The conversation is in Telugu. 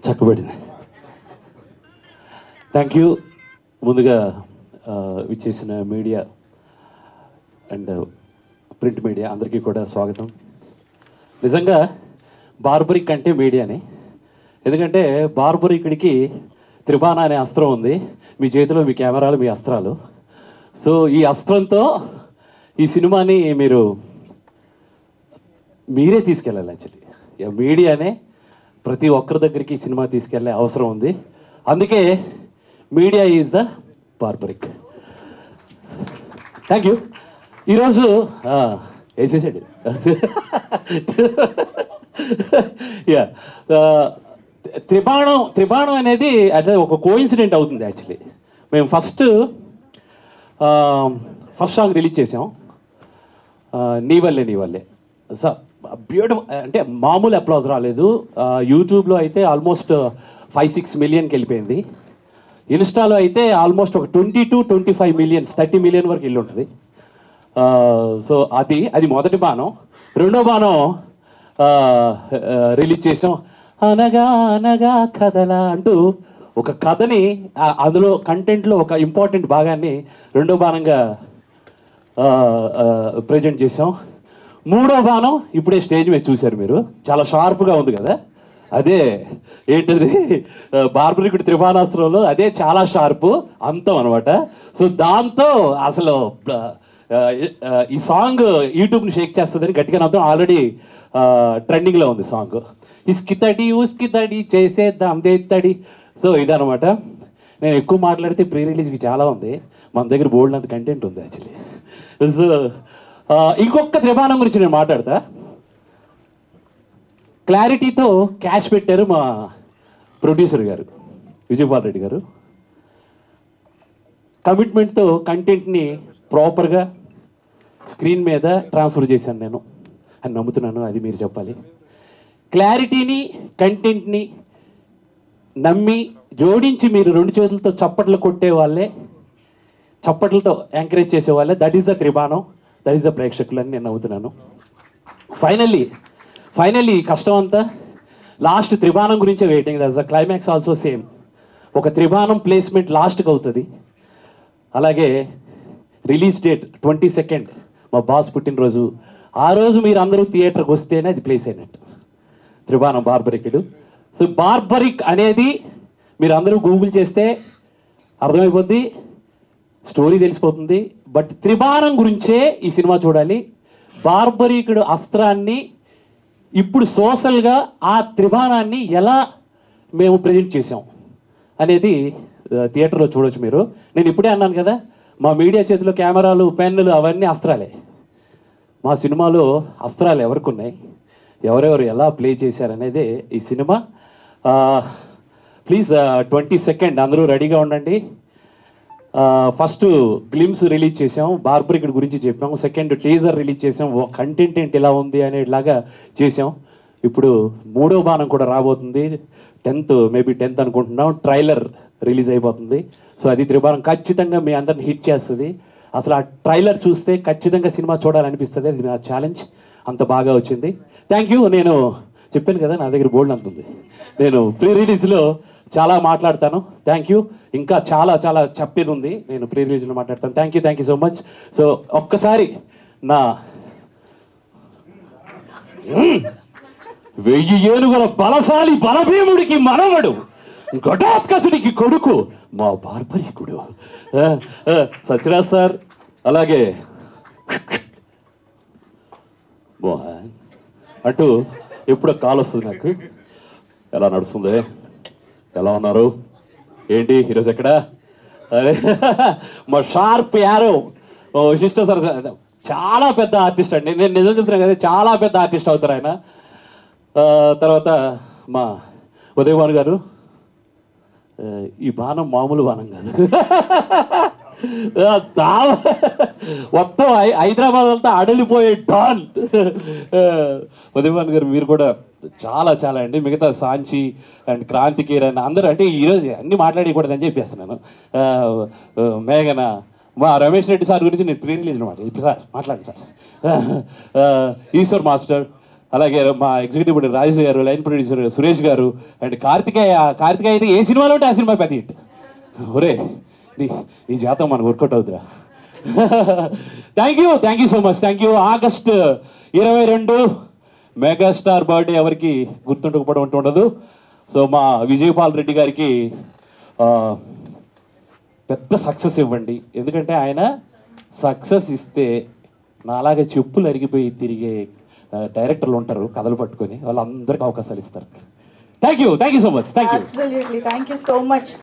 చక్కబడింది. Thank you. ముందుగా విచ్చేసిన మీడియా అండ్ ప్రింట్ మీడియా అందరికీ కూడా స్వాగతం. నిజంగా బార్బరిక్ అంటే మీడియానే. ఎందుకంటే బార్బరికుడికి త్రిబాణ అనే అస్త్రం ఉంది. మీ చేతిలో మీ కెమెరాలు, మీ అస్త్రాలు. సో ఈ అస్త్రంతో ఈ సినిమాని మీరే తీసుకెళ్ళాలి. యాక్చువల్లీ మీడియానే ప్రతి ఒక్కరి దగ్గరికి ఈ సినిమా తీసుకెళ్ళే అవసరం ఉంది. అందుకే media is the barbaric. Thank you. ఈరోజు వేసేసాడు. యా, త్రిబాణం అనేది అట్లా ఒక కోఇన్సిడెంట్ అవుతుంది. యాక్చువల్లీ మేము ఫస్ట్ సాంగ్ రిలీజ్ చేసాం, నీ వల్లే. బ్యూటిఫుల్ అంటే మామూలు అప్లాజ్ రాలేదు. యూట్యూబ్లో అయితే ఆల్మోస్ట్ 5-6 మిలియన్కి వెళ్ళిపోయింది. ఇన్స్టాలో అయితే ఆల్మోస్ట్ ఒక 20-25 మిలియన్స్, 30 మిలియన్ వరకు వెళ్ళి ఉంటుంది. సో అది మొదటి బాణం. రెండో బాణం రిలీజ్ చేసాం, అనగా అనగా కథలా అంటూ ఒక కథని అందులో కంటెంట్లో ఒక ఇంపార్టెంట్ భాగాన్ని రెండో బాణంగా ప్రజెంట్ చేసాం. మూడో బాణం ఇప్పుడే స్టేజ్ మీద చూశారు మీరు, చాలా షార్ప్గా ఉంది కదా. అదే ఏంటది, బార్బరికుడి త్రిబాణాస్త్రంలో అదే చాలా షార్పు అంతం అనమాట. సో దాంతో అసలు ఈ సాంగ్ యూట్యూబ్ని షేక్ చేస్తుందని గట్టిగా నమ్మకం. ఆల్రెడీ ట్రెండింగ్లో ఉంది సాంగ్. ఇస్కితడి ఉస్కితడి చేసేద్దాం దేత్తడి. సో ఇదనమాట. నేను ఎక్కువ మాట్లాడితే ప్రీ రిలీజ్కి చాలా ఉంది, మన దగ్గర బోల్డ్ అంత కంటెంట్ ఉంది యాక్చువల్లీ. సో ఇంకొక త్రిబాణం గురించి నేను మాట్లాడతా. క్లారిటీతో క్యాష్ పెట్టారు మా ప్రొడ్యూసర్ గారు, విజయపాల్ రెడ్డి గారు. కమిట్మెంట్తో కంటెంట్ని ప్రాపర్గా స్క్రీన్ మీద ట్రాన్స్ఫర్ చేశాను నేను అని నమ్ముతున్నాను. అది మీరు చెప్పాలి. క్లారిటీని, కంటెంట్ని నమ్మి జోడించి మీరు 2 చేతులతో చప్పట్లు కొట్టే వాళ్ళే, చప్పట్లతో ఎంకరేజ్ చేసే వాళ్ళే. దట్ ఈస్ ద త్రిబాణం, దట్ ఈస్ ద ప్రేక్షకులు అని నేను నమ్ముతున్నాను. ఫైనల్లీ కష్టం అంతా లాస్ట్ త్రిబాణం గురించే waiting. That's the climax also same. ఒక త్రిబాణం ప్లేస్మెంట్ లాస్ట్కి అవుతుంది. అలాగే రిలీజ్ డేట్ 22 మా బాస్ పుట్టినరోజు. ఆ రోజు మీరు అందరూ థియేటర్కి వస్తేనే అది ప్లేస్ అయినట్టు. త్రిబాణం బార్బరికుడు. సో బార్బరిక్ అనేది మీరు అందరూ గూగుల్ చేస్తే అర్థమైపోద్ది, స్టోరీ తెలిసిపోతుంది. బట్ త్రిబాణం గురించే ఈ సినిమా చూడాలి. బార్బరికుడు అస్త్రాన్ని ఇప్పుడు సోషల్గా ఆ త్రిబాణాన్ని ఎలా మేము ప్రజెంట్ చేసాం అనేది థియేటర్లో చూడొచ్చు మీరు. నేను ఇప్పుడే అన్నాను కదా, మా మీడియా చేతిలో కెమెరాలు, పెన్నులు అవన్నీ అస్త్రాలే. మా సినిమాలో అస్త్రాలు ఎవరికి ఉన్నాయి, ఎవరెవరు ఎలా ప్లే చేశారనేదే ఈ సినిమా. ప్లీజ్ 22 అందరూ రెడీగా ఉండండి. ఫస్ట్ గ్లిమ్స్ రిలీజ్ చేసాం, బార్బరికుడి గురించి చెప్పాము. సెకండ్ టీజర్ రిలీజ్ చేసాం, కంటెంట్ ఏంటి ఎలా ఉంది అనేలాగా చేసాం. ఇప్పుడు మూడో బాణం కూడా రాబోతుంది. 10th మేబీ 10th అనుకుంటున్నాం. ట్రైలర్ రిలీజ్ అయిపోతుంది. సో అది త్రిబాణం ఖచ్చితంగా మీ అందరిని హిట్ చేస్తుంది. అసలు ఆ ట్రైలర్ చూస్తే ఖచ్చితంగా సినిమా చూడాలనిపిస్తుంది. అది నా ఛాలెంజ్, అంత బాగా వచ్చింది. Thank you. నేను చెప్పాను కదా, నా దగ్గర బోల్డ్ అంత ఉంది. నేను ప్రీ రిలీజ్లో చాలా మాట్లాడతాను. Thank you. ఇంకా చాలా చెప్పేది ఉంది, నేను ప్రీ రిలీజ్లో మాట్లాడతాను. Thank you so much. So ఒక్కసారి నా 1000 ఏనుగుల బలశాలి బలభీముడికి మనవడు, ఘటోత్కచుడికి కొడుకు, మా బార్బరికుడు సత్యరాజ్ సార్. అలాగే అటు ఎప్పుడో కాల్ వస్తుంది నాకు, ఎలా నడుస్తుంది, ఎలా ఉన్నారు, ఏంటి ఈరోజు ఎక్కడ, అరే మా షార్ప్ యారో వశిష్ఠ సార్ చాలా పెద్ద ఆర్టిస్ట్ అండి. నేను నిజం చెప్తున్నాను కదా, చాలా పెద్ద ఆర్టిస్ట్ అవుతారు ఆయన. తర్వాత మా ఉదయభాను గారు, ఈ బాణం మామూలు బాణం కాదు, మొత్తం హైదరాబాద్ అంతా అడలిపోయే డాన్. ఉదయభాను గారు మీరు కూడా చాలా అండి. మిగతా సాంచి అండ్ క్రాంతికేర్ అని అందరూ, అంటే ఈరోజు అన్నీ మాట్లాడకూడదని చెప్పేస్తున్నాను. మేఘన, మా రమేష్ రెడ్డి సార్ గురించి నేను ప్రీ రిలీజ్ అనమాట. ఇప్పుడు సార్ మాట్లాడండి సార్. ఈశ్వర్ మాస్టర్, అలాగే మా ఎగ్జిక్యూటివ్ ప్రొడ్యూసర్ రాజేష్ గారు, లైన్ ప్రొడ్యూసర్ సురేష్ గారు, అండ్ కార్తికేయ అయితే ఏ సినిమాలో ఉంటే ఆ సినిమా పెద్ద హిట్. ఒరే నీ జాతం మనకు వర్కౌట్ అవుతురా. Thank you so much. Thank you. August 22 megastar birthday ఎవరికి గుర్తుండకపోవడం అంటూ ఉండదు. సో మా విజయపాల్ రెడ్డి గారికి పెద్ద సక్సెస్ ఇవ్వండి. ఎందుకంటే ఆయన సక్సెస్ ఇస్తే నాలాగే చెప్పులు అరిగిపోయి తిరిగే డైరెక్టర్లు ఉంటారు కథలు పట్టుకొని, వాళ్ళందరికీ అవకాశాలు ఇస్తారు. Thank you so much. Thank you. Absolutely. Thank you so much.